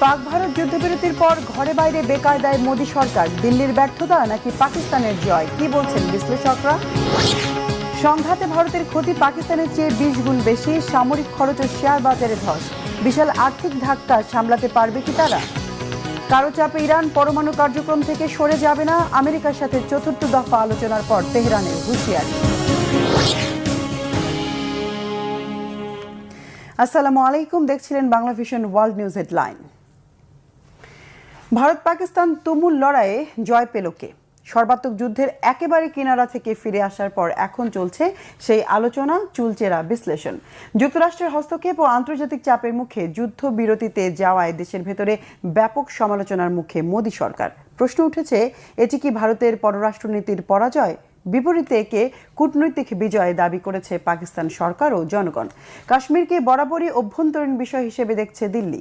পাক ভারত যুদ্ধবিরতির পর ঘরে বাইরে বেকায়দায় মোদী সরকার, দিল্লির ব্যর্থতা নাকি পাকিস্তানের জয়, কি বলছেন বিশ্লেষকরা? সংঘাতে ভারতের ক্ষতি পাকিস্তানের চেয়ে 20 গুণ বেশি, সামরিক খরচ ও শেয়ার বাজারে ধস, বিশাল আর্থিক ধাক্কা সামলাতে পারবে কি তারা? কারো চাপে ইরান পরমাণু কার্যক্রম থেকে সরে যাবে না, আমেরিকার সাথে চতুর্থ দফা আলোচনার পর তেহরানের হুঁশিয়ারি। আসসালামু আলাইকুম, দেখছিলেন Bangla vision world news headline. Bharat Pakistan তুমুল লড়াইয়ে জয় পেল কে? সর্বাত্মক যুদ্ধের একেবারে কিনারা থেকে ফিরে আসার পর এখন চলছে সেই আলোচনা, চুলচেরা বিশ্লেষণ। যুক্তরাষ্ট্রের হস্তক্ষেপ ও আন্তর্জাতিক চাপের মুখে যুদ্ধবিরতিতে যাওয়ায় দেশের ভেতরে ব্যাপক সমালোচনার মুখে মোদী সরকার। প্রশ্ন উঠেছে, এটি কি ভারতের পররাষ্ট্রনীতির পরাজয়? বিপরীতে একে কূটনৈতিক বিজয় দাবি করেছে পাকিস্তান সরকার ও জনগণ। কাশ্মীরকে বরাবরই অভ্যন্তরীণ বিষয় হিসেবে দেখছে দিল্লি।